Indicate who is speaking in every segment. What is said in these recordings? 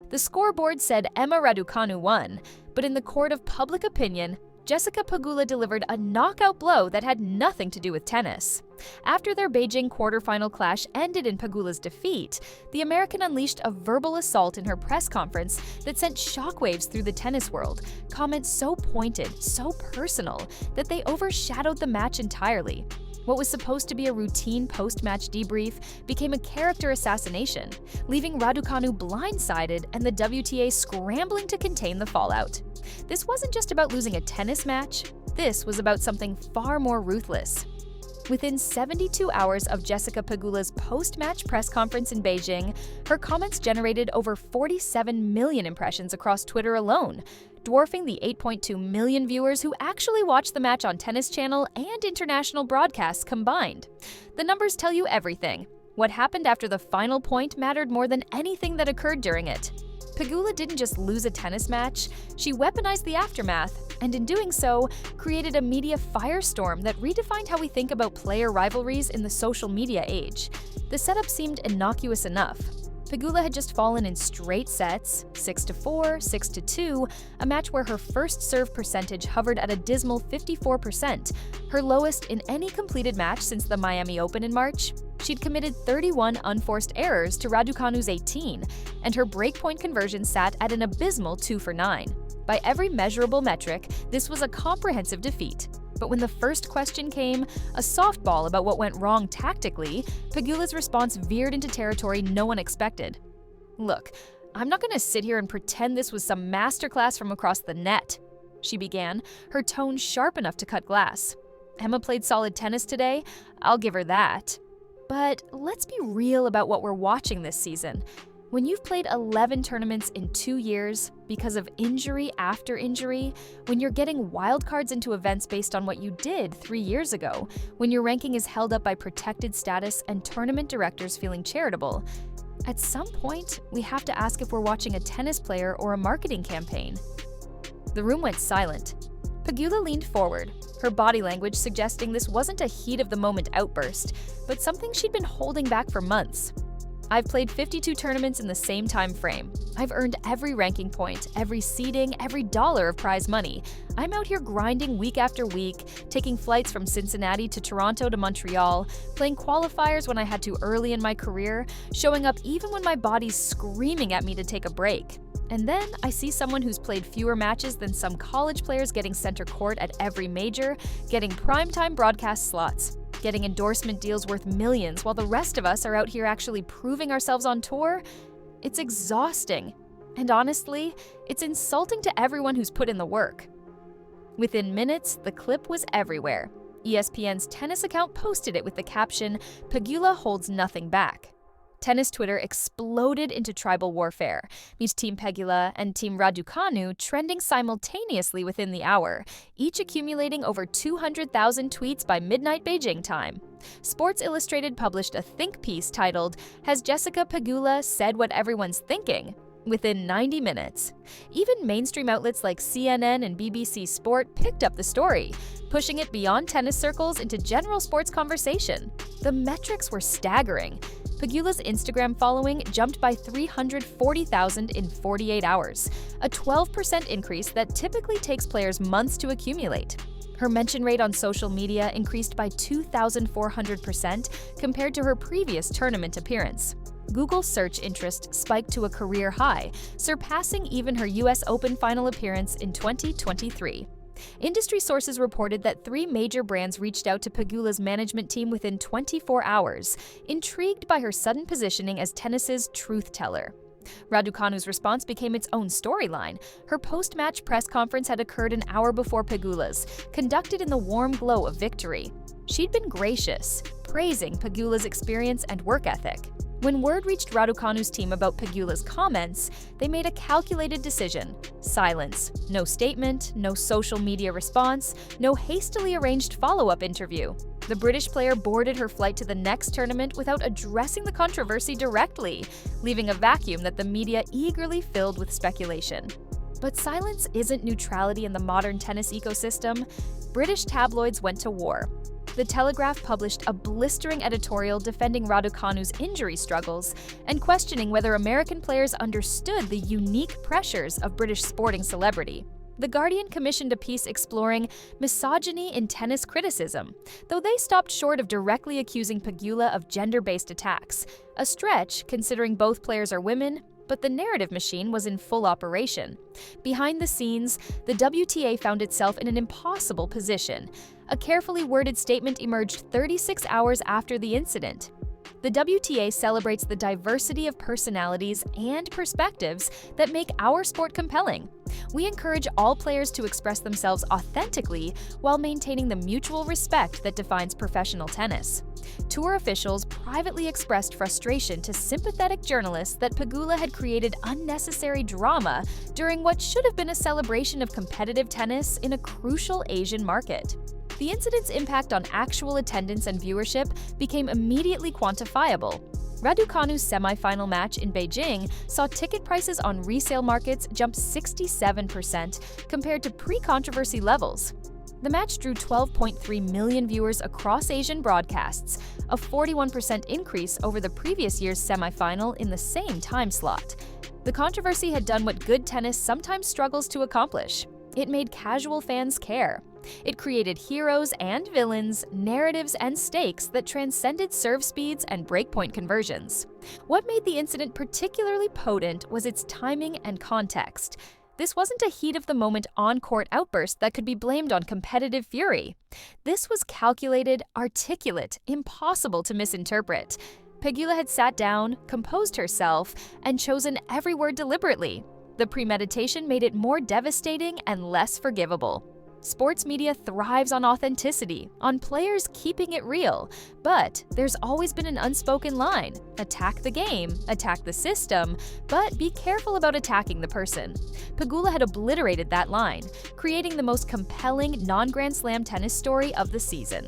Speaker 1: The scoreboard said Emma Raducanu won, but in the court of public opinion, Jessica Pegula delivered a knockout blow that had nothing to do with tennis. After their Beijing quarterfinal clash ended in Pegula's defeat, the American unleashed a verbal assault in her press conference that sent shockwaves through the tennis world, comments so pointed, so personal, that they overshadowed the match entirely. What was supposed to be a routine post-match debrief became a character assassination, leaving Raducanu blindsided and the WTA scrambling to contain the fallout. This wasn't just about losing a tennis match, this was about something far more ruthless. Within 72 hours of Jessica Pegula's post-match press conference in Beijing, her comments generated over 47 million impressions across Twitter alone, dwarfing the 8.2 million viewers who actually watched the match on Tennis Channel and international broadcasts combined. The numbers tell you everything. What happened after the final point mattered more than anything that occurred during it. Pegula didn't just lose a tennis match, she weaponized the aftermath, and in doing so, created a media firestorm that redefined how we think about player rivalries in the social media age. The setup seemed innocuous enough. Pegula had just fallen in straight sets, 6-4, 6-2, a match where her first serve percentage hovered at a dismal 54%, her lowest in any completed match since the Miami Open in March. She'd committed 31 unforced errors to Raducanu's 18, and her breakpoint conversion sat at an abysmal 2 for 9. By every measurable metric, this was a comprehensive defeat. But when the first question came, a softball about what went wrong tactically, Pegula's response veered into territory no one expected. "Look, I'm not going to sit here and pretend this was some masterclass from across the net," she began, her tone sharp enough to cut glass. "Emma played solid tennis today, I'll give her that. But let's be real about what we're watching this season. When you've played 11 tournaments in 2 years, because of injury after injury, when you're getting wildcards into events based on what you did 3 years ago, when your ranking is held up by protected status and tournament directors feeling charitable, at some point, we have to ask if we're watching a tennis player or a marketing campaign." The room went silent. Pegula leaned forward, her body language suggesting this wasn't a heat-of-the-moment outburst, but something she'd been holding back for months. "I've played 52 tournaments in the same time frame. I've earned every ranking point, every seeding, every dollar of prize money. I'm out here grinding week after week, taking flights from Cincinnati to Toronto to Montreal, playing qualifiers when I had to early in my career, showing up even when my body's screaming at me to take a break. And then I see someone who's played fewer matches than some college players getting center court at every major, getting primetime broadcast slots, getting endorsement deals worth millions while the rest of us are out here actually proving ourselves on tour. It's exhausting. And honestly, it's insulting to everyone who's put in the work." Within minutes, the clip was everywhere. ESPN's tennis account posted it with the caption, "Pegula holds nothing back." Tennis Twitter exploded into tribal warfare, with Team Pegula and Team Raducanu trending simultaneously within the hour, each accumulating over 200,000 tweets by midnight Beijing time. Sports Illustrated published a think piece titled, "Has Jessica Pegula said what everyone's thinking?" within 90 minutes. Even mainstream outlets like CNN and BBC Sport picked up the story, pushing it beyond tennis circles into general sports conversation. The metrics were staggering. Pegula's Instagram following jumped by 340,000 in 48 hours, a 12% increase that typically takes players months to accumulate. Her mention rate on social media increased by 2,400% compared to her previous tournament appearance. Google search interest spiked to a career high, surpassing even her US Open final appearance in 2023. Industry sources reported that 3 major brands reached out to Pegula's management team within 24 hours, intrigued by her sudden positioning as tennis's truth teller. Raducanu's response became its own storyline. Her post-match press conference had occurred an hour before Pegula's, conducted in the warm glow of victory. She'd been gracious, praising Pegula's experience and work ethic. When word reached Raducanu's team about Pegula's comments, they made a calculated decision. Silence. No statement, no social media response, no hastily arranged follow-up interview. The British player boarded her flight to the next tournament without addressing the controversy directly, leaving a vacuum that the media eagerly filled with speculation. But silence isn't neutrality in the modern tennis ecosystem. British tabloids went to war. The Telegraph published a blistering editorial defending Raducanu's injury struggles and questioning whether American players understood the unique pressures of British sporting celebrity. The Guardian commissioned a piece exploring misogyny in tennis criticism, though they stopped short of directly accusing Pegula of gender-based attacks, a stretch considering both players are women, but the narrative machine was in full operation. Behind the scenes, the WTA found itself in an impossible position. A carefully worded statement emerged 36 hours after the incident. The WTA celebrates the diversity of personalities and perspectives that make our sport compelling. We encourage all players to express themselves authentically while maintaining the mutual respect that defines professional tennis. Tour officials privately expressed frustration to sympathetic journalists that Pegula had created unnecessary drama during what should have been a celebration of competitive tennis in a crucial Asian market. The incident's impact on actual attendance and viewership became immediately quantifiable. Raducanu's semifinal match in Beijing saw ticket prices on resale markets jump 67% compared to pre-controversy levels. The match drew 12.3 million viewers across Asian broadcasts, a 41% increase over the previous year's semifinal in the same time slot. The controversy had done what good tennis sometimes struggles to accomplish. It made casual fans care. It created heroes and villains, narratives and stakes that transcended serve speeds and breakpoint conversions. What made the incident particularly potent was its timing and context. This wasn't a heat-of-the-moment on-court outburst that could be blamed on competitive fury. This was calculated, articulate, impossible to misinterpret. Pegula had sat down, composed herself, and chosen every word deliberately. The premeditation made it more devastating and less forgivable. Sports media thrives on authenticity, on players keeping it real, but there's always been an unspoken line: attack the game, attack the system, but be careful about attacking the person. Pegula had obliterated that line, creating the most compelling non-Grand Slam tennis story of the season.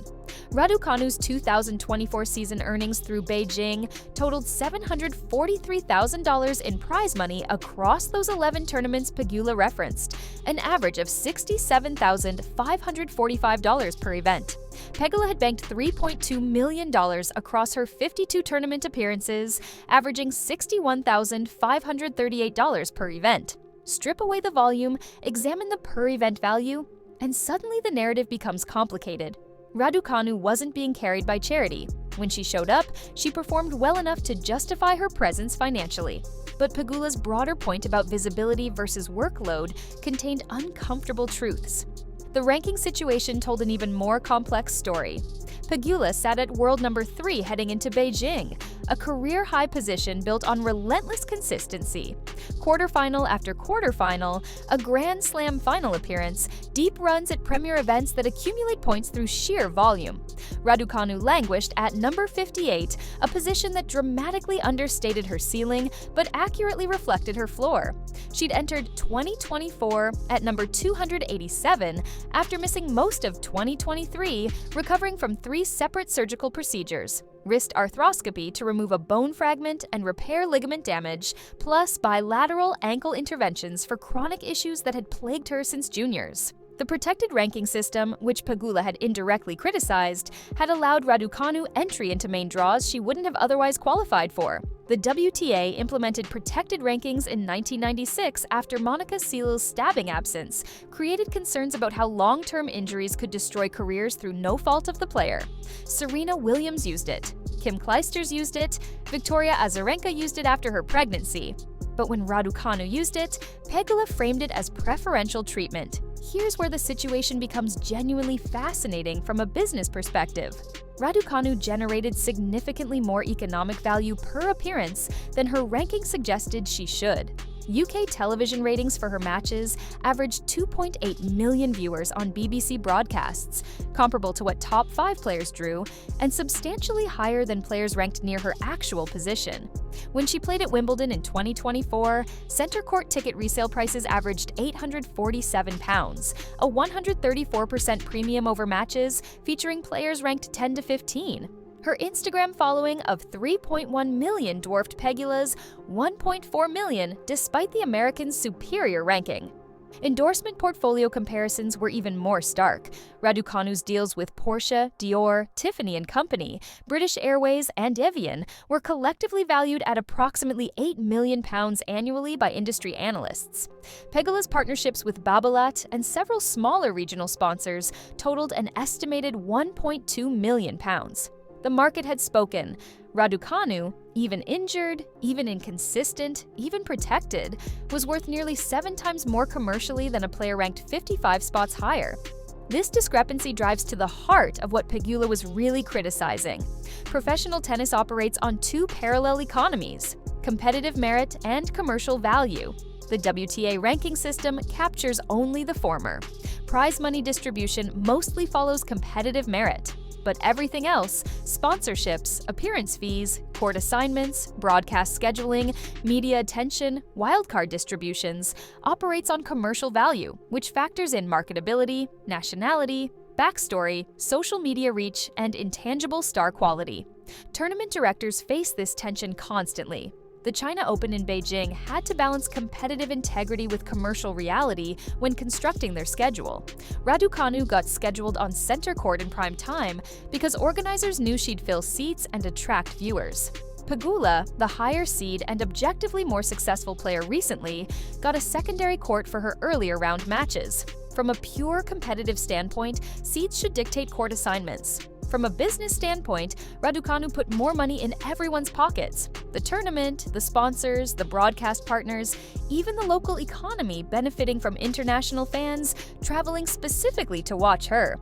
Speaker 1: Raducanu's 2024 season earnings through Beijing totaled $743,000 in prize money across those 11 tournaments Pegula referenced, an average of $67,545 per event. Pegula had banked $3.2 million across her 52 tournament appearances, averaging $61,538 per event. Strip away the volume, examine the per-event value, and suddenly the narrative becomes complicated. Raducanu wasn't being carried by charity. When she showed up, she performed well enough to justify her presence financially. But Pegula's broader point about visibility versus workload contained uncomfortable truths. The ranking situation told an even more complex story. Pegula sat at world number 3 heading into Beijing, a career-high position built on relentless consistency. Quarterfinal after quarterfinal, a Grand Slam final appearance, deep runs at premier events that accumulate points through sheer volume. Raducanu languished at number 58, a position that dramatically understated her ceiling but accurately reflected her floor. She'd entered 2024 at number 287 after missing most of 2023, recovering from 3 separate surgical procedures: wrist arthroscopy to remove a bone fragment and repair ligament damage, plus bilateral ankle interventions for chronic issues that had plagued her since juniors. The protected ranking system, which Pegula had indirectly criticized, had allowed Raducanu entry into main draws she wouldn't have otherwise qualified for. The WTA implemented protected rankings in 1996 after Monica Seles' stabbing absence created concerns about how long-term injuries could destroy careers through no fault of the player. Serena Williams used it. Kim Clijsters used it. Victoria Azarenka used it after her pregnancy. But when Raducanu used it, Pegula framed it as preferential treatment. Here's where the situation becomes genuinely fascinating from a business perspective. Raducanu generated significantly more economic value per appearance than her ranking suggested she should. UK television ratings for her matches averaged 2.8 million viewers on BBC broadcasts, comparable to what top 5 players drew, and substantially higher than players ranked near her actual position. When she played at Wimbledon in 2024, center court ticket resale prices averaged £847, a 134% premium over matches featuring players ranked 10 to 15. Her Instagram following of 3.1 million dwarfed Pegula's 1.4 million despite the Americans' superior ranking. Endorsement portfolio comparisons were even more stark. Raducanu's deals with Porsche, Dior, Tiffany & Company, British Airways, and Evian were collectively valued at approximately £8 million annually by industry analysts. Pegula's partnerships with Babolat and several smaller regional sponsors totaled an estimated £1.2 million. The market had spoken. Raducanu, even injured, even inconsistent, even protected, was worth nearly 7 times more commercially than a player ranked 55 spots higher. This discrepancy drives to the heart of what Pegula was really criticizing. Professional tennis operates on 2 parallel economies: competitive merit and commercial value. The WTA ranking system captures only the former. Prize money distribution mostly follows competitive merit. But everything else, sponsorships, appearance fees, court assignments, broadcast scheduling, media attention, wildcard distributions, operates on commercial value, which factors in marketability, nationality, backstory, social media reach, and intangible star quality. Tournament directors face this tension constantly. The China Open in Beijing had to balance competitive integrity with commercial reality when constructing their schedule. Raducanu got scheduled on center court in prime time because organizers knew she'd fill seats and attract viewers. Pegula, the higher seed and objectively more successful player recently, got a secondary court for her earlier round matches. From a pure competitive standpoint, seeds should dictate court assignments. From a business standpoint, Raducanu put more money in everyone's pockets. The tournament, the sponsors, the broadcast partners, even the local economy benefiting from international fans traveling specifically to watch her.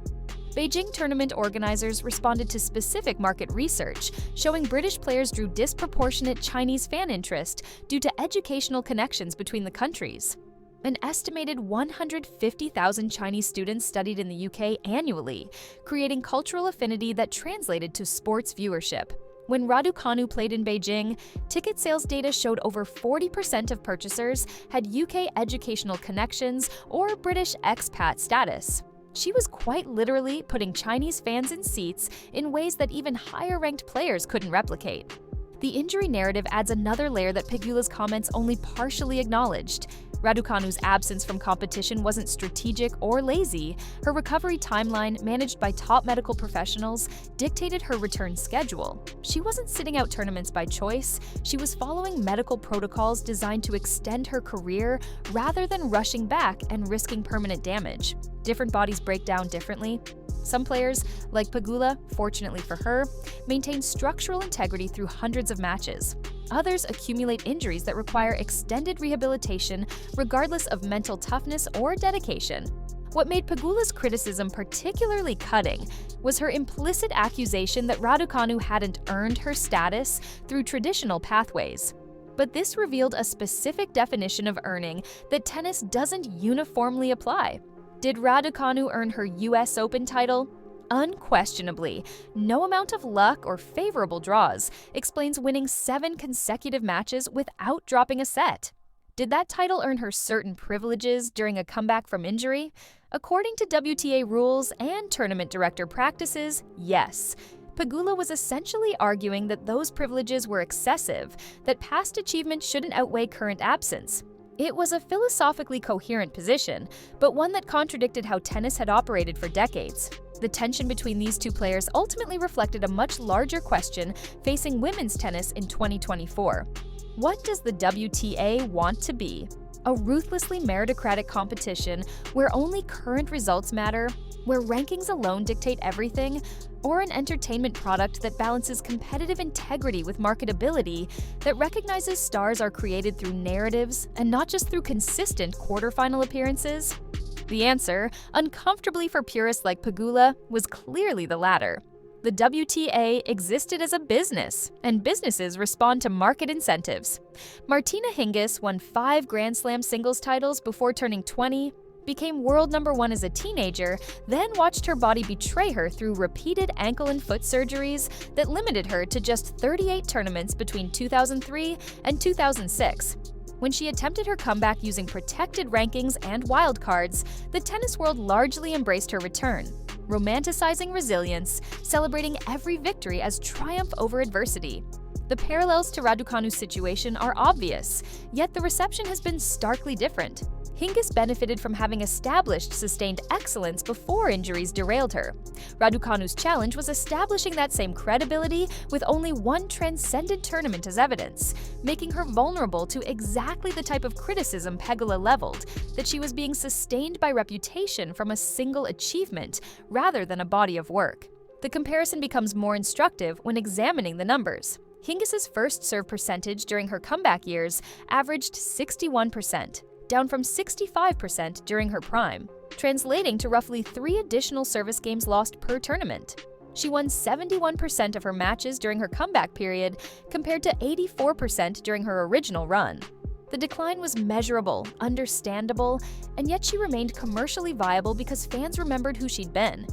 Speaker 1: Beijing tournament organizers responded to specific market research, showing British players drew disproportionate Chinese fan interest due to educational connections between the countries. An estimated 150,000 Chinese students studied in the UK annually, creating cultural affinity that translated to sports viewership. When Raducanu played in Beijing, ticket sales data showed over 40% of purchasers had UK educational connections or British expat status. She was quite literally putting Chinese fans in seats in ways that even higher-ranked players couldn't replicate. The injury narrative adds another layer that Pegula's comments only partially acknowledged. Raducanu's absence from competition wasn't strategic or lazy. Her recovery timeline, managed by top medical professionals, dictated her return schedule. She wasn't sitting out tournaments by choice. She was following medical protocols designed to extend her career rather than rushing back and risking permanent damage. Different bodies break down differently. Some players, like Pegula, fortunately for her, maintain structural integrity through hundreds of matches. Others accumulate injuries that require extended rehabilitation regardless of mental toughness or dedication. What made Pegula's criticism particularly cutting was her implicit accusation that Raducanu hadn't earned her status through traditional pathways. But this revealed a specific definition of earning that tennis doesn't uniformly apply. Did Raducanu earn her US Open title? Unquestionably, no amount of luck or favorable draws explains winning 7 consecutive matches without dropping a set. Did that title earn her certain privileges during a comeback from injury? According to WTA rules and tournament director practices, yes. Pegula was essentially arguing that those privileges were excessive, that past achievement shouldn't outweigh current absence. It was a philosophically coherent position, but one that contradicted how tennis had operated for decades. The tension between these two players ultimately reflected a much larger question facing women's tennis in 2024. What does the WTA want to be? A ruthlessly meritocratic competition where only current results matter, where rankings alone dictate everything, or an entertainment product that balances competitive integrity with marketability, that recognizes stars are created through narratives and not just through consistent quarterfinal appearances? The answer, uncomfortably for purists like Pegula, was clearly the latter. The WTA existed as a business, and businesses respond to market incentives. Martina Hingis won 5 Grand Slam singles titles before turning 20, became world #1 as a teenager, then watched her body betray her through repeated ankle and foot surgeries that limited her to just 38 tournaments between 2003 and 2006. When she attempted her comeback using protected rankings and wildcards, the tennis world largely embraced her return, romanticizing resilience, celebrating every victory as triumph over adversity. The parallels to Raducanu's situation are obvious, yet the reception has been starkly different. Hingis benefited from having established sustained excellence before injuries derailed her. Raducanu's challenge was establishing that same credibility with only one transcendent tournament as evidence, making her vulnerable to exactly the type of criticism Pegula leveled, that she was being sustained by reputation from a single achievement rather than a body of work. The comparison becomes more instructive when examining the numbers. Hingis's first serve percentage during her comeback years averaged 61%, down from 65% during her prime, translating to roughly 3 additional service games lost per tournament. She won 71% of her matches during her comeback period, compared to 84% during her original run. The decline was measurable, understandable, and yet she remained commercially viable because fans remembered who she'd been.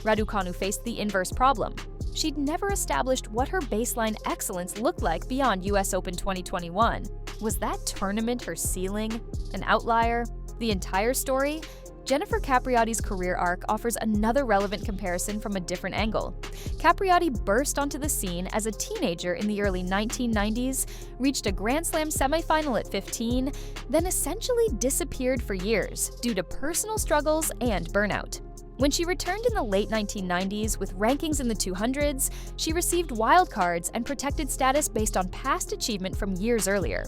Speaker 1: Raducanu faced the inverse problem. She'd never established what her baseline excellence looked like beyond US Open 2021. Was that tournament her ceiling? An outlier? The entire story? Jennifer Capriati's career arc offers another relevant comparison from a different angle. Capriati burst onto the scene as a teenager in the early 1990s, reached a Grand Slam semifinal at 15, then essentially disappeared for years due to personal struggles and burnout. When she returned in the late 1990s with rankings in the 200s, she received wildcards and protected status based on past achievement from years earlier.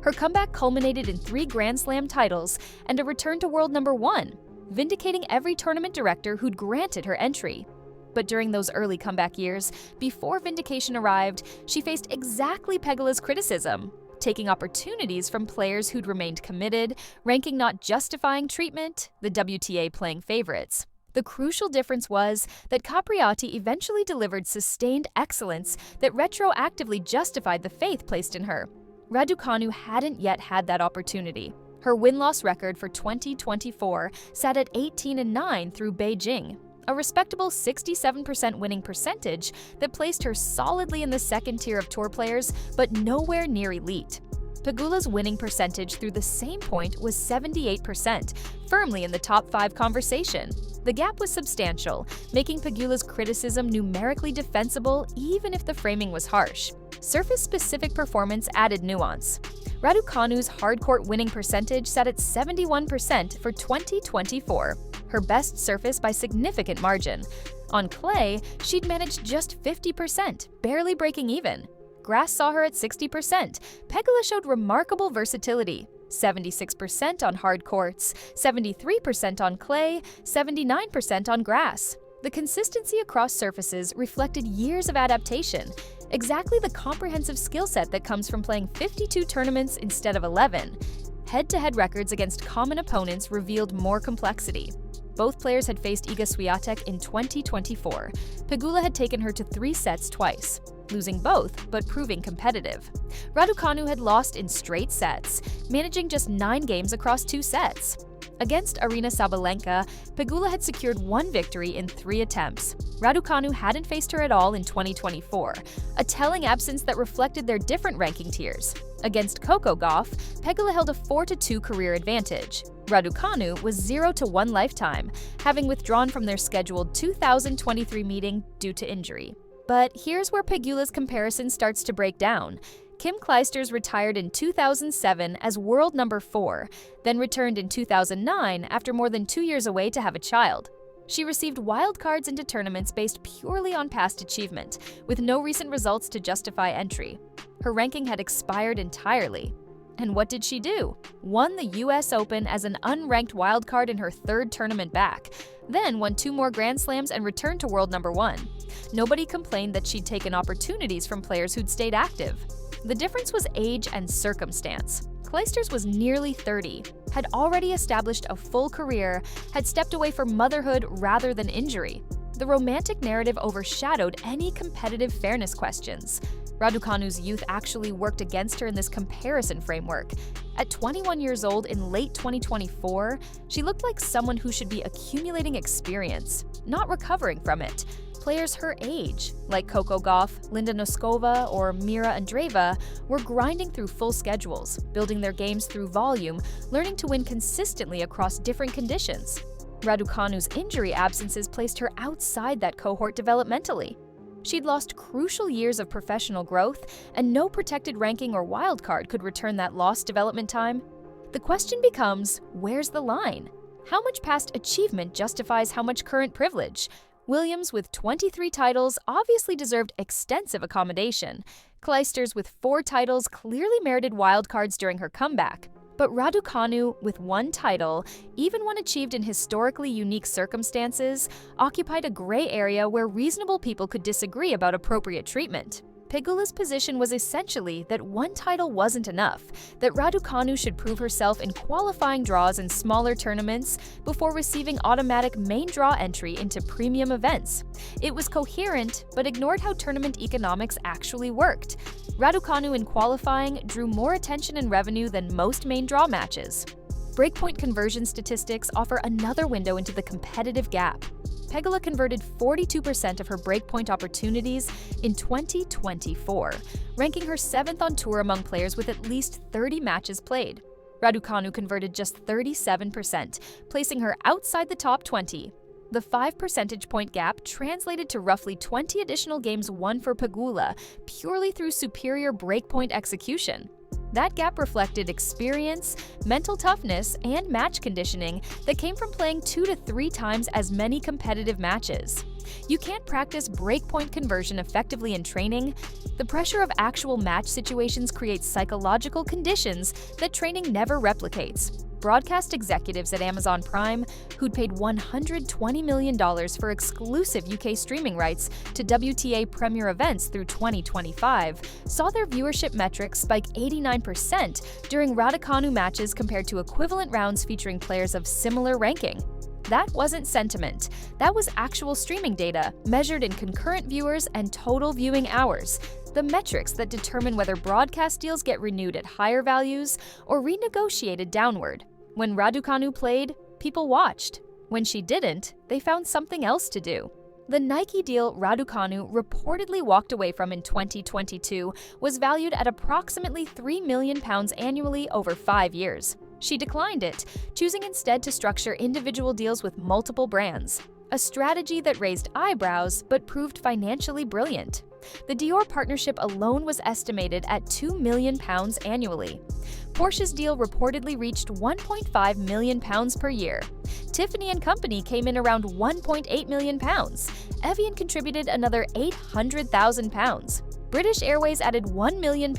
Speaker 1: Her comeback culminated in 3 Grand Slam titles and a return to world number 1, vindicating every tournament director who'd granted her entry. But during those early comeback years, before vindication arrived, she faced exactly Pegula's criticism, taking opportunities from players who'd remained committed, ranking not justifying treatment, the WTA playing favorites. The crucial difference was that Capriati eventually delivered sustained excellence that retroactively justified the faith placed in her. Raducanu hadn't yet had that opportunity. Her win-loss record for 2024 sat at 18-9 through Beijing, a respectable 67% winning percentage that placed her solidly in the second tier of tour players, but nowhere near elite. Pegula's winning percentage through the same point was 78%, firmly in the top 5 conversation. The gap was substantial, making Pegula's criticism numerically defensible even if the framing was harsh. Surface-specific performance added nuance. Raducanu's hardcourt winning percentage sat at 71% for 2024, her best surface by significant margin. On clay, she'd managed just 50%, barely breaking even. Grass saw her at 60%. Pegula showed remarkable versatility. 76% on hard courts, 73% on clay, 79% on grass. The consistency across surfaces reflected years of adaptation, exactly the comprehensive skill set that comes from playing 52 tournaments instead of 11. Head-to-head records against common opponents revealed more complexity. Both players had faced Iga Swiatek in 2024. Pegula had taken her to 3 sets twice, losing both but proving competitive. Raducanu had lost in straight sets, managing just 9 games across 2 sets. Against Aryna Sabalenka, Pegula had secured 1 victory in 3 attempts. Raducanu hadn't faced her at all in 2024, a telling absence that reflected their different ranking tiers. Against Coco Gauff, Pegula held a 4-2 career advantage. Raducanu was 0-1 lifetime, having withdrawn from their scheduled 2023 meeting due to injury. But here's where Pegula's comparison starts to break down. Kim Clijsters retired in 2007 as world number 4, then returned in 2009 after more than 2 years away to have a child. She received wildcards into tournaments based purely on past achievement, with no recent results to justify entry. Her ranking had expired entirely. And what did she do? Won the US Open as an unranked wildcard in her 3rd tournament back, then won 2 more Grand Slams and returned to world number 1. Nobody complained that she'd taken opportunities from players who'd stayed active. The difference was age and circumstance. Clijsters was nearly 30, had already established a full career, had stepped away for motherhood rather than injury. The romantic narrative overshadowed any competitive fairness questions. Raducanu's youth actually worked against her in this comparison framework. At 21 years old in late 2024, she looked like someone who should be accumulating experience, not recovering from it. Players her age, like Coco Gauff, Linda Noskova, or Mira Andreeva, were grinding through full schedules, building their games through volume, learning to win consistently across different conditions. Raducanu's injury absences placed her outside that cohort developmentally. She'd lost crucial years of professional growth, and no protected ranking or wildcard could return that lost development time. The question becomes, where's the line? How much past achievement justifies how much current privilege? Williams, with 23 titles, obviously deserved extensive accommodation. Clijsters, with 4 titles, clearly merited wildcards during her comeback. But Raducanu, with 1 title, even one achieved in historically unique circumstances, occupied a gray area where reasonable people could disagree about appropriate treatment. Pegula's position was essentially that 1 title wasn't enough, that Raducanu should prove herself in qualifying draws in smaller tournaments before receiving automatic main draw entry into premium events. It was coherent, but ignored how tournament economics actually worked. Raducanu in qualifying drew more attention and revenue than most main draw matches. Breakpoint conversion statistics offer another window into the competitive gap. Pegula converted 42% of her breakpoint opportunities in 2024, ranking her 7th on tour among players with at least 30 matches played. Raducanu converted just 37%, placing her outside the top 20. The 5 percentage point gap translated to roughly 20 additional games won for Pegula, purely through superior breakpoint execution. That gap reflected experience, mental toughness, and match conditioning that came from playing 2 to 3 times as many competitive matches. You can't practice breakpoint conversion effectively in training. The pressure of actual match situations creates psychological conditions that training never replicates. Broadcast executives at Amazon Prime, who'd paid $120 million for exclusive UK streaming rights to WTA Premier events through 2025, saw their viewership metrics spike 89% during Raducanu matches compared to equivalent rounds featuring players of similar ranking. That wasn't sentiment. That was actual streaming data, measured in concurrent viewers and total viewing hours, the metrics that determine whether broadcast deals get renewed at higher values or renegotiated downward. When Raducanu played, people watched. When she didn't, they found something else to do. The Nike deal Raducanu reportedly walked away from in 2022 was valued at approximately £3 million annually over 5 years. She declined it, choosing instead to structure individual deals with multiple brands, a strategy that raised eyebrows but proved financially brilliant. The Dior partnership alone was estimated at £2 million annually. Porsche's deal reportedly reached £1.5 million per year. Tiffany & Company came in around £1.8 million. Evian contributed another £800,000. British Airways added £1 million.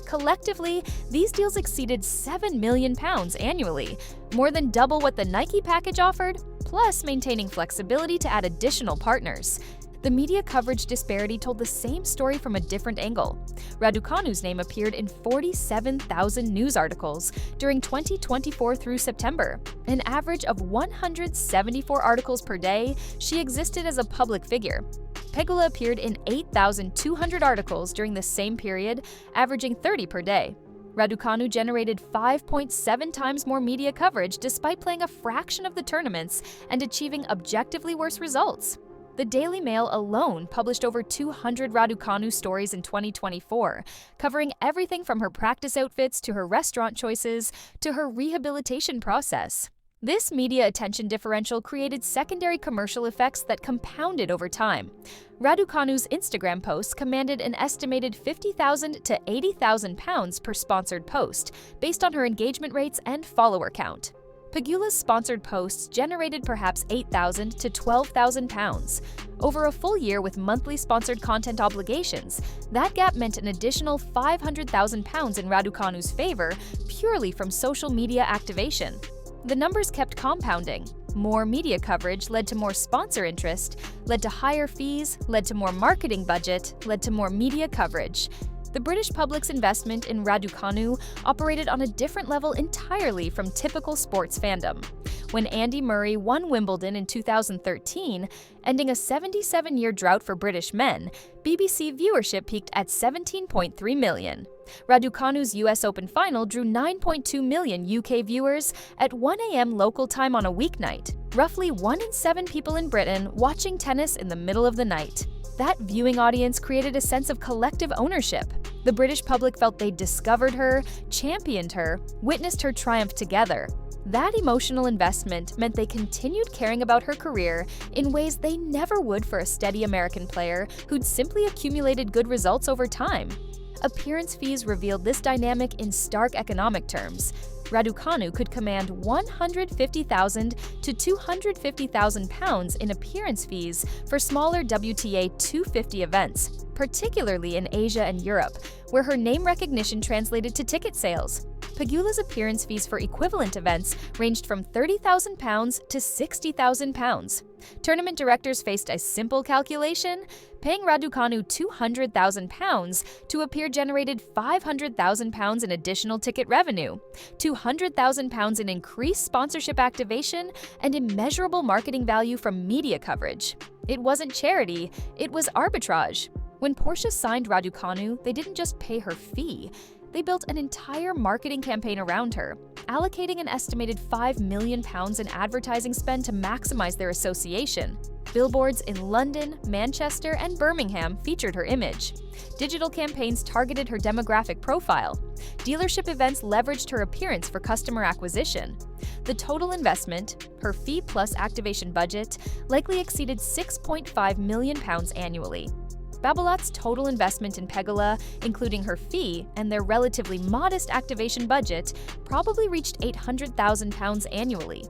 Speaker 1: Collectively, these deals exceeded £7 million annually, more than double what the Nike package offered, plus maintaining flexibility to add additional partners. The media coverage disparity told the same story from a different angle. Raducanu's name appeared in 47,000 news articles during 2024 through September. An average of 174 articles per day, she existed as a public figure. Pegula appeared in 8,200 articles during the same period, averaging 30 per day. Raducanu generated 5.7 times more media coverage despite playing a fraction of the tournaments and achieving objectively worse results. The Daily Mail alone published over 200 Raducanu stories in 2024, covering everything from her practice outfits to her restaurant choices to her rehabilitation process. This media attention differential created secondary commercial effects that compounded over time. Raducanu's Instagram posts commanded an estimated £50,000 to £80,000 per sponsored post, based on her engagement rates and follower count. Pegula's sponsored posts generated perhaps £8,000 to £12,000. Over a full year with monthly sponsored content obligations, that gap meant an additional £500,000 in Raducanu's favor purely from social media activation. The numbers kept compounding. More media coverage led to more sponsor interest, led to higher fees, led to more marketing budget, led to more media coverage. The British public's investment in Raducanu operated on a different level entirely from typical sports fandom. When Andy Murray won Wimbledon in 2013, ending a 77-year drought for British men, BBC viewership peaked at 17.3 million. Raducanu's US Open final drew 9.2 million UK viewers at 1 a.m. local time on a weeknight, roughly 1 in 7 people in Britain watching tennis in the middle of the night. That viewing audience created a sense of collective ownership. The British public felt they'd discovered her, championed her, witnessed her triumph together. That emotional investment meant they continued caring about her career in ways they never would for a steady American player who'd simply accumulated good results over time. Appearance fees revealed this dynamic in stark economic terms. Raducanu could command £150,000 to £250,000 in appearance fees for smaller WTA 250 events, particularly in Asia and Europe, where her name recognition translated to ticket sales. Pegula's appearance fees for equivalent events ranged from £30,000 to £60,000. Tournament directors faced a simple calculation. Paying Raducanu £200,000 to appear generated £500,000 in additional ticket revenue, £200,000 in increased sponsorship activation, and immeasurable marketing value from media coverage. It wasn't charity, it was arbitrage. When Porsche signed Raducanu, they didn't just pay her fee. They built an entire marketing campaign around her, allocating an estimated £5 million in advertising spend to maximize their association. Billboards in London, Manchester, and Birmingham featured her image. Digital campaigns targeted her demographic profile. Dealership events leveraged her appearance for customer acquisition. The total investment, her fee plus activation budget, likely exceeded £6.5 million annually. Babolat's total investment in Pegula, including her fee and their relatively modest activation budget, probably reached £800,000 annually.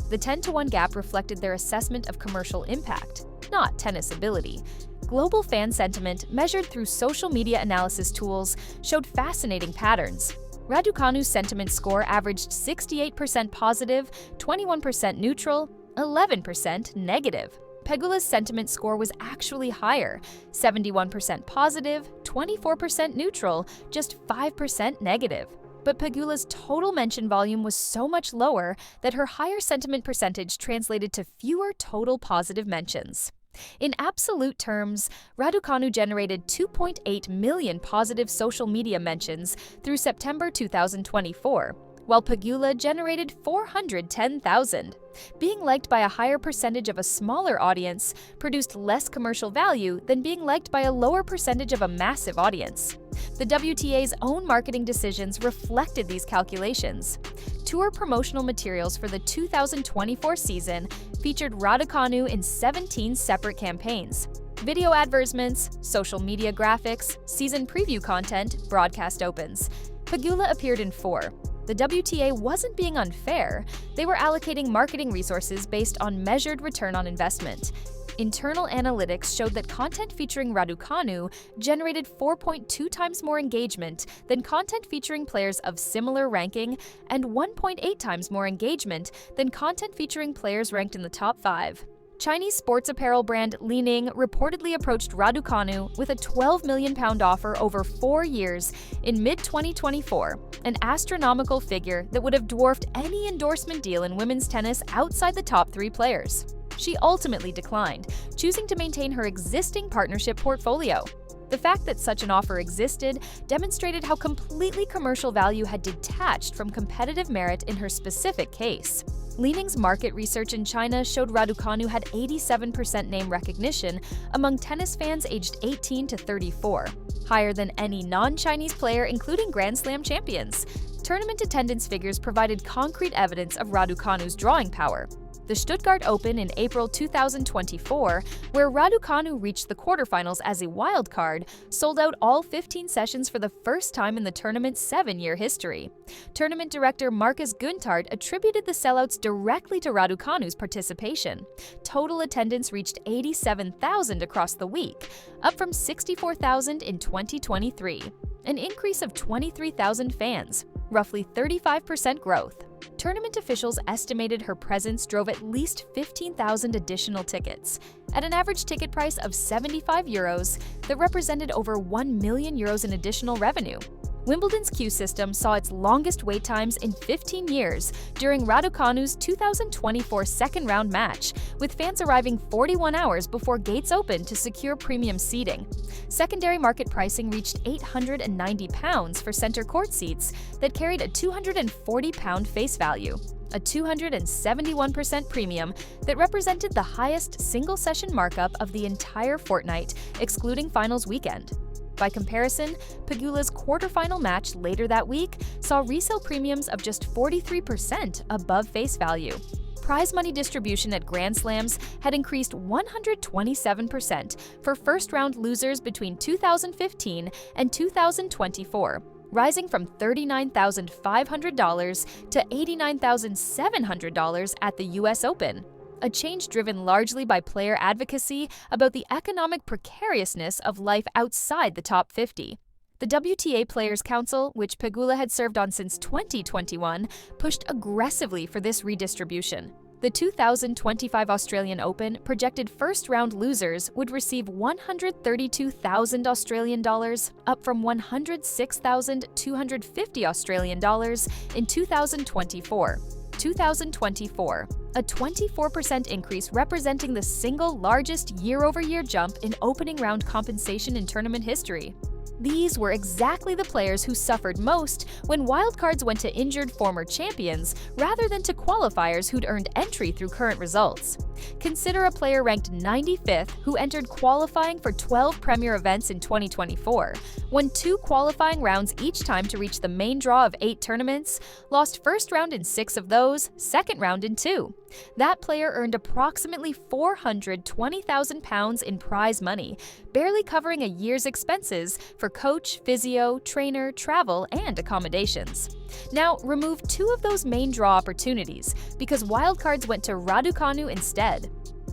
Speaker 1: The 10-to-1 gap reflected their assessment of commercial impact, not tennis ability. Global fan sentiment, measured through social media analysis tools, showed fascinating patterns. Raducanu's sentiment score averaged 68% positive, 21% neutral, 11% negative. Pegula's sentiment score was actually higher, 71% positive, 24% neutral, just 5% negative. But Pegula's total mention volume was so much lower that her higher sentiment percentage translated to fewer total positive mentions. In absolute terms, Raducanu generated 2.8 million positive social media mentions through September 2024, while Pegula generated 410,000. Being liked by a higher percentage of a smaller audience produced less commercial value than being liked by a lower percentage of a massive audience. The WTA's own marketing decisions reflected these calculations. Tour promotional materials for the 2024 season featured Raducanu in 17 separate campaigns. Video advertisements, social media graphics, season preview content, broadcast opens. Pegula appeared in 4. The WTA wasn't being unfair. They were allocating marketing resources based on measured return on investment. Internal analytics showed that content featuring Raducanu generated 4.2 times more engagement than content featuring players of similar ranking and 1.8 times more engagement than content featuring players ranked in the top 5. Chinese sports apparel brand Li-Ning reportedly approached Raducanu with a £12 million offer over 4 years in mid-2024, an astronomical figure that would have dwarfed any endorsement deal in women's tennis outside the top 3 players. She ultimately declined, choosing to maintain her existing partnership portfolio. The fact that such an offer existed demonstrated how completely commercial value had detached from competitive merit in her specific case. Li-Ning's market research in China showed Raducanu had 87% name recognition among tennis fans aged 18 to 34, higher than any non-Chinese player, including Grand Slam champions. Tournament attendance figures provided concrete evidence of Raducanu's drawing power. The Stuttgart Open in April 2024, where Raducanu reached the quarterfinals as a wildcard, sold out all 15 sessions for the first time in the tournament's 7-year history. Tournament director Markus Guntart attributed the sellouts directly to Raducanu's participation. Total attendance reached 87,000 across the week, up from 64,000 in 2023, an increase of 23,000 fans, roughly 35% growth. Tournament officials estimated her presence drove at least 15,000 additional tickets. At an average ticket price of €75, that represented over €1 million in additional revenue. Wimbledon's queue system saw its longest wait times in 15 years during Raducanu's 2024 second-round match, with fans arriving 41 hours before gates opened to secure premium seating. Secondary market pricing reached £890 for center court seats that carried a £240 face value, a 271% premium that represented the highest single-session markup of the entire fortnight, excluding finals weekend. By comparison, Pegula's quarterfinal match later that week saw resale premiums of just 43% above face value. prize money distribution at Grand Slams had increased 127% for first-round losers between 2015 and 2024, rising from $39,500 to $89,700 at the US Open. A change driven largely by player advocacy about the economic precariousness of life outside the top 50. The WTA Players Council, which Pegula had served on since 2021, pushed aggressively for this redistribution. The 2025 Australian Open projected first-round losers would receive 132,000 Australian dollars, up from 106,250 Australian dollars in 2024. 2024, a 24% increase representing the single largest year-over-year jump in opening round compensation in tournament history. These were exactly the players who suffered most when wildcards went to injured former champions rather than to qualifiers who'd earned entry through current results. Consider a player ranked 95th who entered qualifying for 12 Premier events in 2024, won 2 qualifying rounds each time to reach the main draw of 8 tournaments, lost first round in 6 of those, second round in 2. That player earned approximately £420,000 in prize money, barely covering a year's expenses for coach, physio, trainer, travel, and accommodations. Now, remove 2 of those main draw opportunities because wildcards went to Raducanu instead.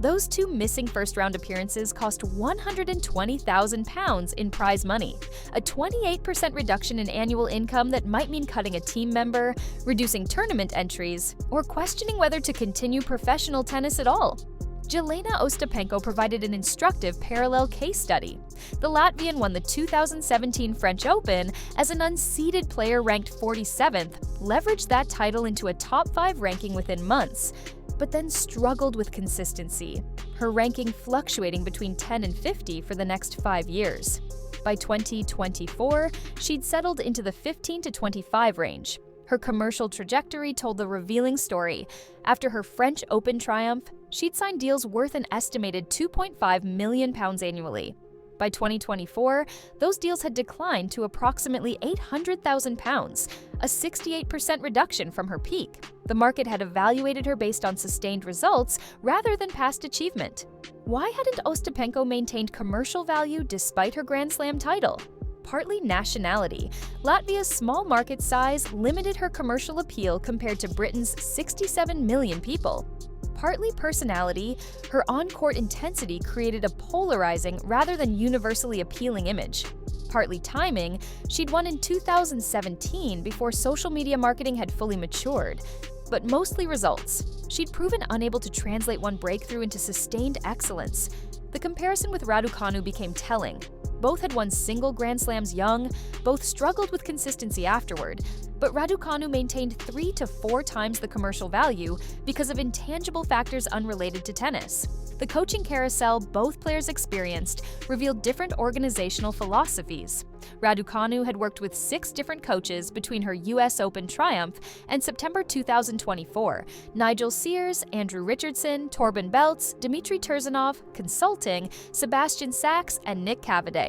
Speaker 1: Those 2 missing first-round appearances cost £120,000 in prize money, a 28% reduction in annual income that might mean cutting a team member, reducing tournament entries, or questioning whether to continue professional tennis at all. Jelena Ostapenko provided an instructive parallel case study. The Latvian won the 2017 French Open as an unseeded player ranked 47th, leveraged that title into a top 5 ranking within months, but then struggled with consistency, her ranking fluctuating between 10 and 50 for the next 5 years. By 2024, she'd settled into the 15 to 25 range. Her commercial trajectory told the revealing story. After her French Open triumph, she'd signed deals worth an estimated £2.5 million annually. By 2024, those deals had declined to approximately £800,000, a 68% reduction from her peak. The market had evaluated her based on sustained results rather than past achievement. Why hadn't Ostapenko maintained commercial value despite her Grand Slam title? Partly nationality. Latvia's small market size limited her commercial appeal compared to Britain's 67 million people. Partly personality, her on-court intensity created a polarizing rather than universally appealing image. Partly timing, she'd won in 2017 before social media marketing had fully matured. But mostly results. She'd proven unable to translate one breakthrough into sustained excellence. The comparison with Raducanu became telling. Both had won single Grand Slams young, both struggled with consistency afterward, but Raducanu maintained 3 to 4 times the commercial value because of intangible factors unrelated to tennis. The coaching carousel both players experienced revealed different organizational philosophies. Raducanu had worked with 6 different coaches between her US Open triumph and September 2024: Nigel Sears, Andrew Richardson, Torben Beltz, Dmitry Tursunov, Consulting, Sebastian Sachs, and Nick Cavaday.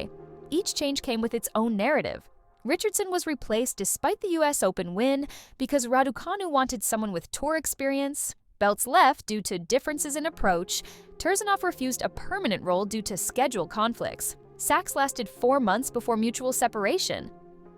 Speaker 1: Each change came with its own narrative. Richardson was replaced despite the US Open win because Raducanu wanted someone with tour experience. Beltz left due to differences in approach. Tursunov refused a permanent role due to schedule conflicts. Sachs lasted 4 months before mutual separation.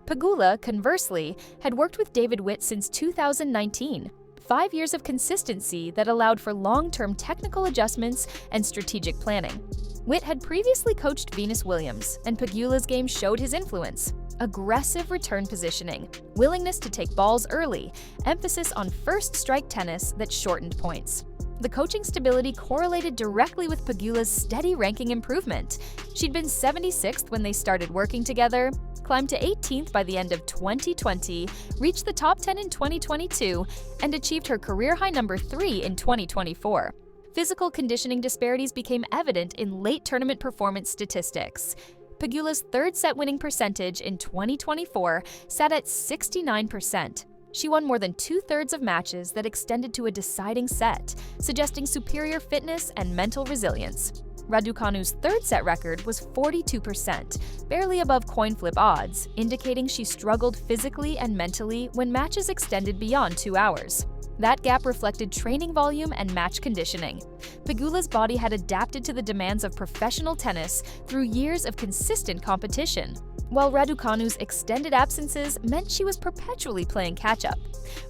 Speaker 1: Pegula, conversely, had worked with David Witt since 2019. 5 years of consistency that allowed for long-term technical adjustments and strategic planning. Witt had previously coached Venus Williams, and Pegula's game showed his influence. Aggressive return positioning, willingness to take balls early, emphasis on first strike tennis that shortened points. The coaching stability correlated directly with Pegula's steady ranking improvement. She'd been 76th when they started working together, climbed to 18th by the end of 2020, reached the top 10 in 2022, and achieved her career-high number 3 in 2024. Physical conditioning disparities became evident in late tournament performance statistics. Pegula's third set winning percentage in 2024 sat at 69%. She won more than 2/3 of matches that extended to a deciding set, suggesting superior fitness and mental resilience. Raducanu's third set record was 42%, barely above coin flip odds, indicating she struggled physically and mentally when matches extended beyond 2 hours. That gap reflected training volume and match conditioning. Pegula's body had adapted to the demands of professional tennis through years of consistent competition, while Raducanu's extended absences meant she was perpetually playing catch-up.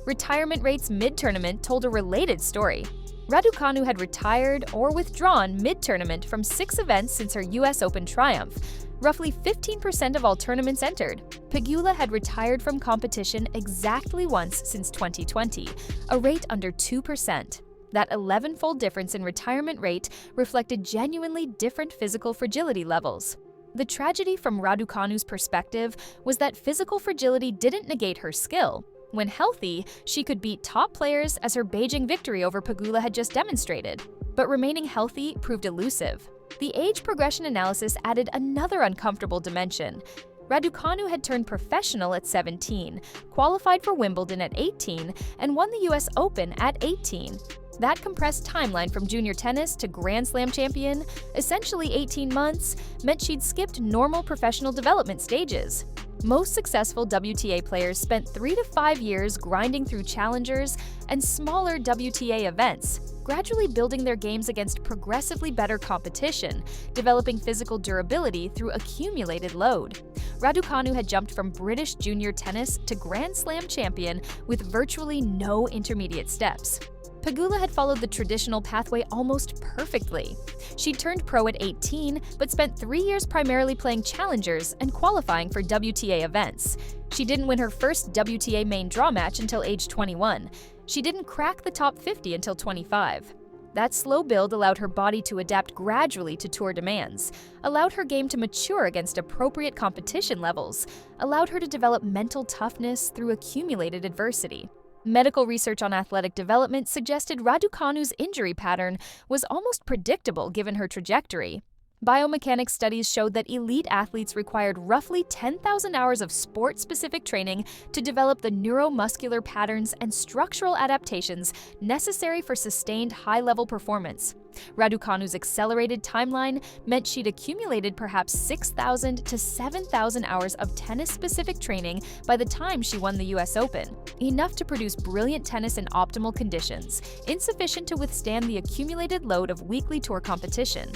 Speaker 1: Retirement rates mid-tournament told a related story. Raducanu had retired or withdrawn mid-tournament from 6 events since her US Open triumph, roughly 15% of all tournaments entered. Pegula had retired from competition exactly once since 2020, a rate under 2%. That 11-fold difference in retirement rate reflected genuinely different physical fragility levels. The tragedy from Raducanu's perspective was that physical fragility didn't negate her skill. When healthy, she could beat top players, as her Beijing victory over Pegula had just demonstrated. But remaining healthy proved elusive. The age progression analysis added another uncomfortable dimension. Raducanu had turned professional at 17, qualified for Wimbledon at 18, and won the US Open at 18. That compressed timeline from junior tennis to Grand Slam champion, essentially 18 months, meant she'd skipped normal professional development stages. Most successful WTA players spent 3 to 5 years grinding through challengers and smaller WTA events, gradually building their games against progressively better competition, developing physical durability through accumulated load. Raducanu had jumped from British junior tennis to Grand Slam champion with virtually no intermediate steps. Pegula had followed the traditional pathway almost perfectly. She turned pro at 18, but spent 3 years primarily playing challengers and qualifying for WTA events. She didn't win her first WTA main draw match until age 21. She didn't crack the top 50 until 25. That slow build allowed her body to adapt gradually to tour demands, allowed her game to mature against appropriate competition levels, allowed her to develop mental toughness through accumulated adversity. Medical research on athletic development suggested Raducanu's injury pattern was almost predictable given her trajectory. Biomechanics studies showed that elite athletes required roughly 10,000 hours of sport-specific training to develop the neuromuscular patterns and structural adaptations necessary for sustained high-level performance. Raducanu's accelerated timeline meant she'd accumulated perhaps 6,000 to 7,000 hours of tennis-specific training by the time she won the US Open, enough to produce brilliant tennis in optimal conditions, insufficient to withstand the accumulated load of weekly tour competition.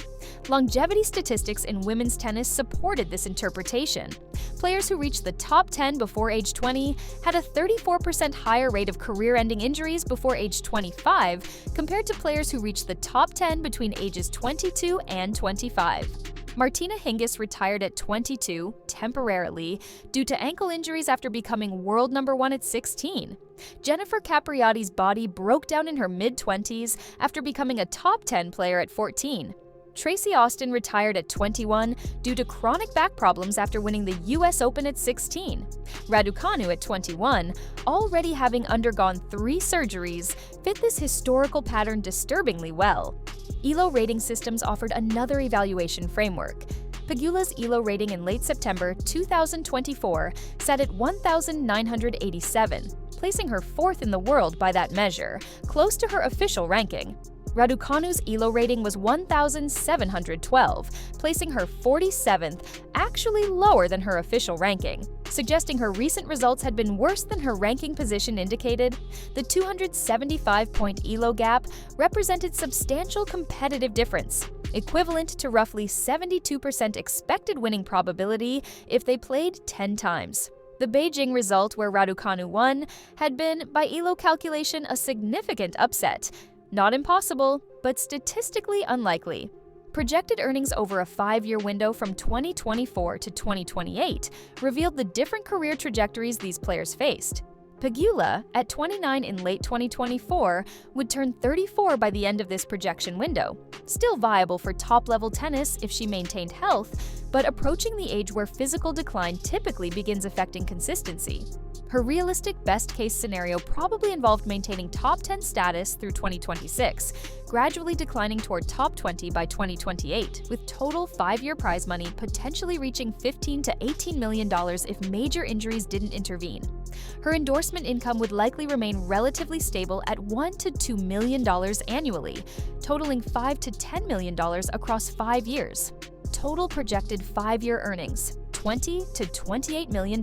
Speaker 1: Longevity statistics in women's tennis supported this interpretation. Players who reached the top 10 before age 20 had a 34% higher rate of career-ending injuries before age 25 compared to players who reached the top 10 between ages 22 and 25. Martina Hingis retired at 22, temporarily, due to ankle injuries after becoming world number 1 at 16. Jennifer Capriati's body broke down in her mid-20s after becoming a top 10 player at 14. Tracy Austin retired at 21 due to chronic back problems after winning the US Open at 16. Raducanu at 21, already having undergone 3 surgeries, fit this historical pattern disturbingly well. ELO rating systems offered another evaluation framework. Pegula's ELO rating in late September 2024 sat at 1,987, placing her 4th in the world by that measure, close to her official ranking. Raducanu's ELO rating was 1,712, placing her 47th, actually lower than her official ranking, suggesting her recent results had been worse than her ranking position indicated. The 275-point ELO gap represented substantial competitive difference, equivalent to roughly 72% expected winning probability if they played 10 times. The Beijing result, where Raducanu won, had been, by ELO calculation, a significant upset. Not impossible, but statistically unlikely. Projected earnings over a 5-year window from 2024 to 2028 revealed the different career trajectories these players faced. Pegula, at 29 in late 2024, would turn 34 by the end of this projection window. Still viable for top-level tennis if she maintained health, but approaching the age where physical decline typically begins affecting consistency. Her realistic best-case scenario probably involved maintaining top 10 status through 2026, gradually declining toward top 20 by 2028, with total 5-year prize money potentially reaching $15 to $18 million if major injuries didn't intervene. Her endorsement income would likely remain relatively stable at $1 to $2 million annually, totaling $5 to $10 million across 5 years. Total projected 5-year earnings, $20 to $28 million.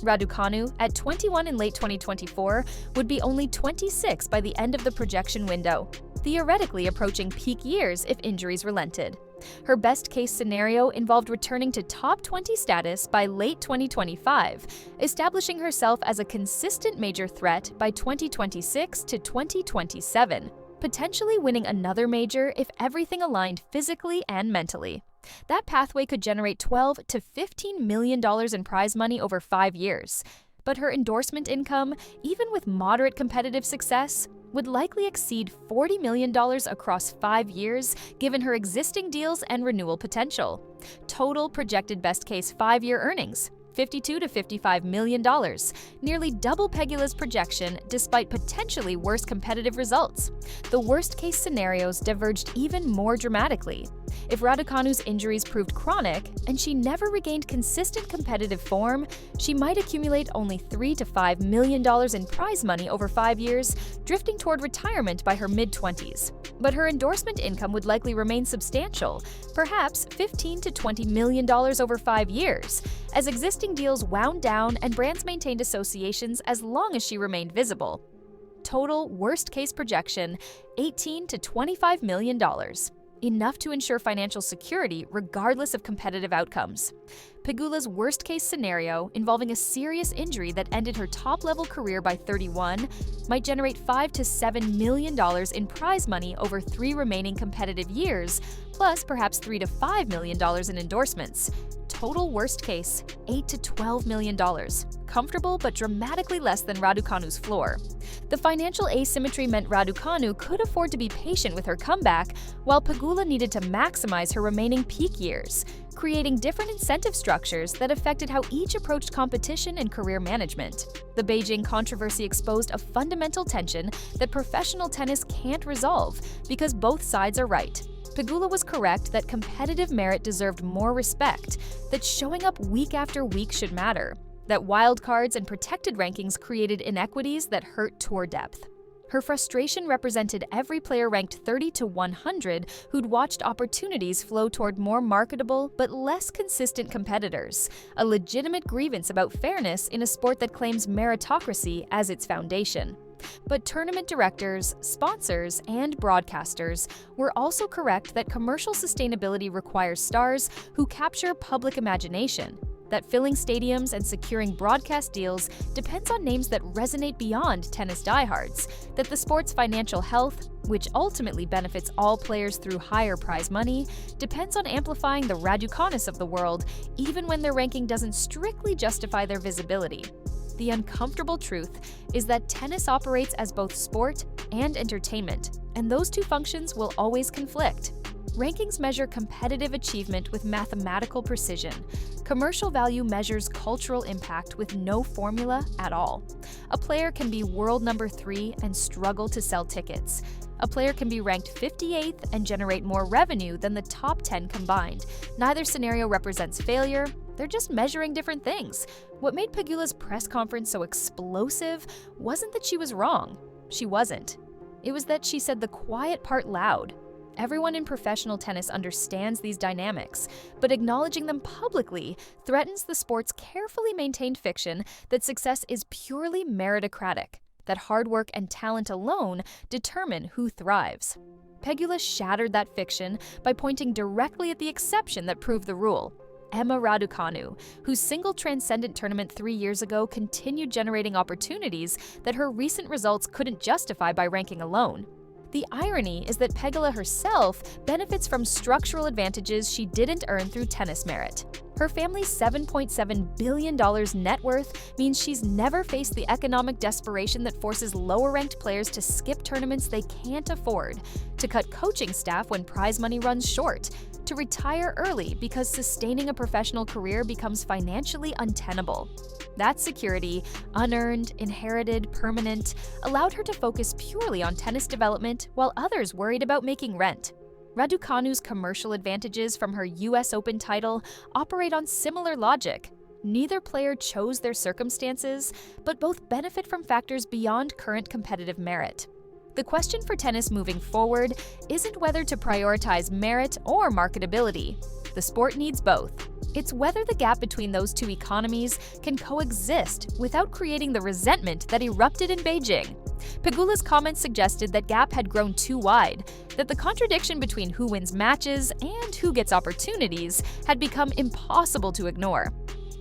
Speaker 1: Raducanu, at 21 in late 2024, would be only 26 by the end of the projection window, theoretically approaching peak years if injuries relented. Her best-case scenario involved returning to top 20 status by late 2025, establishing herself as a consistent major threat by 2026 to 2027, potentially winning another major if everything aligned physically and mentally. That pathway could generate $12 to $15 million in prize money over 5 years. But her endorsement income, even with moderate competitive success, would likely exceed $40 million across 5 years given her existing deals and renewal potential. Total projected best-case 5-year earnings, $52 to $55 million, nearly double Pegula's projection despite potentially worse competitive results. The worst-case scenarios diverged even more dramatically. If Raducanu's injuries proved chronic and she never regained consistent competitive form, she might accumulate only $3 to $5 million in prize money over 5 years, drifting toward retirement by her mid-20s. But her endorsement income would likely remain substantial, perhaps $15 to $20 million over 5 years, as existing deals wound down and brands maintained associations as long as she remained visible. Total worst-case projection, $18 to $25 million. Enough to ensure financial security regardless of competitive outcomes. Pegula's worst-case scenario, involving a serious injury that ended her top-level career by 31, might generate $5 to $7 million in prize money over 3 remaining competitive years, plus perhaps $3 to $5 million in endorsements. Total worst case, $8 to $12 million. Comfortable but dramatically less than Raducanu's floor. The financial asymmetry meant Raducanu could afford to be patient with her comeback, while Pegula needed to maximize her remaining peak years, creating different incentive structures that affected how each approached competition and career management. The Beijing controversy exposed a fundamental tension that professional tennis can't resolve because both sides are right. Pegula was correct that competitive merit deserved more respect, that showing up week after week should matter, that wildcards and protected rankings created inequities that hurt tour depth. Her frustration represented every player ranked 30 to 100 who'd watched opportunities flow toward more marketable but less consistent competitors, a legitimate grievance about fairness in a sport that claims meritocracy as its foundation. But tournament directors, sponsors, and broadcasters were also correct that commercial sustainability requires stars who capture public imagination, that filling stadiums and securing broadcast deals depends on names that resonate beyond tennis diehards, that the sport's financial health, which ultimately benefits all players through higher prize money, depends on amplifying the Raducanus of the world, even when their ranking doesn't strictly justify their visibility. The uncomfortable truth is that tennis operates as both sport and entertainment, and those two functions will always conflict. Rankings measure competitive achievement with mathematical precision. Commercial value measures cultural impact with no formula at all. A player can be world number 3 and struggle to sell tickets. A player can be ranked 58th and generate more revenue than the top 10 combined. Neither scenario represents failure. They're just measuring different things. What made Pegula's press conference so explosive wasn't that she was wrong. She wasn't. It was that she said the quiet part loud. Everyone in professional tennis understands these dynamics, but acknowledging them publicly threatens the sport's carefully maintained fiction that success is purely meritocratic, that hard work and talent alone determine who thrives. Pegula shattered that fiction by pointing directly at the exception that proved the rule. Emma Raducanu, whose single transcendent tournament 3 years ago continued generating opportunities that her recent results couldn't justify by ranking alone. The irony is that Pegula herself benefits from structural advantages she didn't earn through tennis merit. Her family's $7.7 billion net worth means she's never faced the economic desperation that forces lower-ranked players to skip tournaments they can't afford, to cut coaching staff when prize money runs short, to retire early because sustaining a professional career becomes financially untenable. That security, unearned, inherited, permanent, allowed her to focus purely on tennis development while others worried about making rent. Raducanu's commercial advantages from her US Open title operate on similar logic. Neither player chose their circumstances, but both benefit from factors beyond current competitive merit. The question for tennis moving forward isn't whether to prioritize merit or marketability. The sport needs both. It's whether the gap between those two economies can coexist without creating the resentment that erupted in Beijing. Pegula's comments suggested that gap had grown too wide, that the contradiction between who wins matches and who gets opportunities had become impossible to ignore.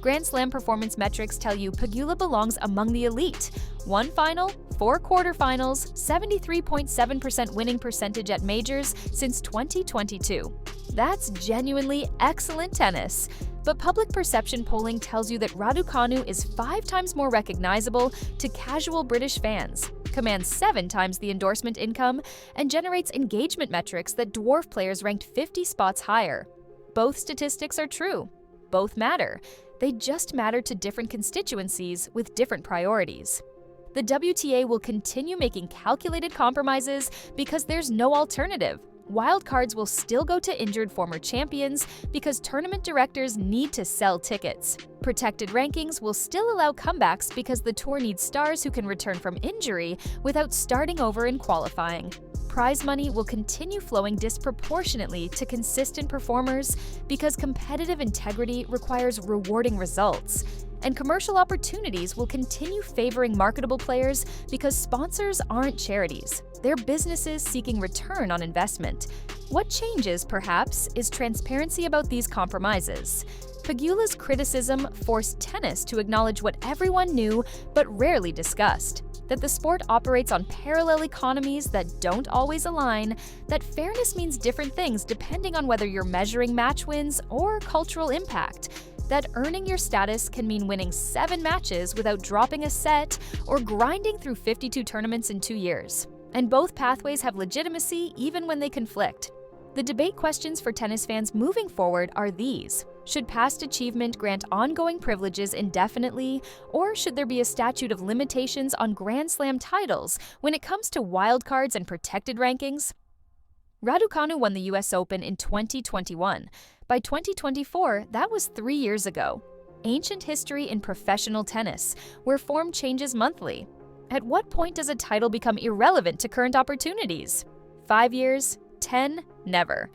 Speaker 1: Grand Slam performance metrics tell you Pegula belongs among the elite. 1 final, 4 quarterfinals, 73.7% winning percentage at majors since 2022. That's genuinely excellent tennis. But public perception polling tells you that Raducanu is 5 times more recognizable to casual British fans, commands 7 times the endorsement income, and generates engagement metrics that dwarf players ranked 50 spots higher. Both statistics are true. Both matter. They just matter to different constituencies with different priorities. The WTA will continue making calculated compromises because there's no alternative. Wildcards will still go to injured former champions because tournament directors need to sell tickets. Protected rankings will still allow comebacks because the tour needs stars who can return from injury without starting over in qualifying. Prize money will continue flowing disproportionately to consistent performers because competitive integrity requires rewarding results. And commercial opportunities will continue favoring marketable players because sponsors aren't charities. They're businesses seeking return on investment. What changes, perhaps, is transparency about these compromises. Pegula's criticism forced tennis to acknowledge what everyone knew but rarely discussed: that the sport operates on parallel economies that don't always align, that fairness means different things depending on whether you're measuring match wins or cultural impact, that earning your status can mean winning 7 matches without dropping a set or grinding through 52 tournaments in 2 years. And both pathways have legitimacy even when they conflict. The debate questions for tennis fans moving forward are these: should past achievement grant ongoing privileges indefinitely, or should there be a statute of limitations on Grand Slam titles when it comes to wildcards and protected rankings? Raducanu won the US Open in 2021. By 2024, that was 3 years ago. Ancient history in professional tennis, where form changes monthly. At what point does a title become irrelevant to current opportunities? 5 years? 10? Never.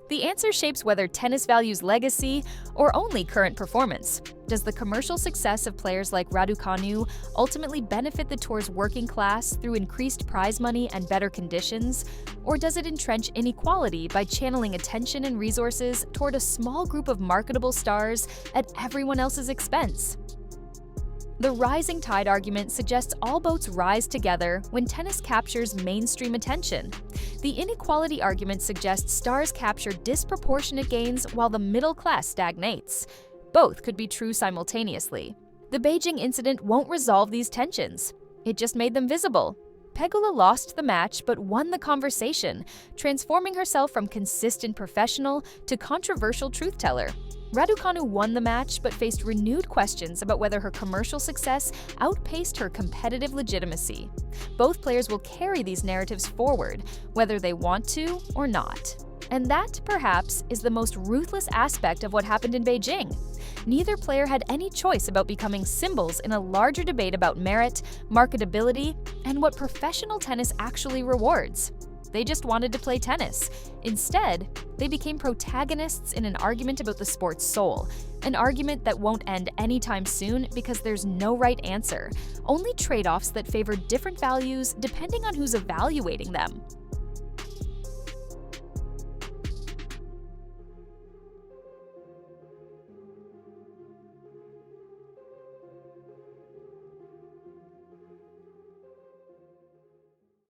Speaker 1: The answer shapes whether tennis values legacy or only current performance. Does the commercial success of players like Raducanu ultimately benefit the tour's working class through increased prize money and better conditions? Or does it entrench inequality by channeling attention and resources toward a small group of marketable stars at everyone else's expense? The rising tide argument suggests all boats rise together when tennis captures mainstream attention. The inequality argument suggests stars capture disproportionate gains while the middle class stagnates. Both could be true simultaneously. The Beijing incident won't resolve these tensions. It just made them visible. Pegula lost the match but won the conversation, transforming herself from consistent professional to controversial truth-teller. Raducanu won the match but faced renewed questions about whether her commercial success outpaced her competitive legitimacy. Both players will carry these narratives forward, whether they want to or not. And that, perhaps, is the most ruthless aspect of what happened in Beijing. Neither player had any choice about becoming symbols in a larger debate about merit, marketability, and what professional tennis actually rewards. They just wanted to play tennis. Instead, they became protagonists in an argument about the sport's soul, an argument that won't end anytime soon because there's no right answer, only trade-offs that favor different values depending on who's evaluating them.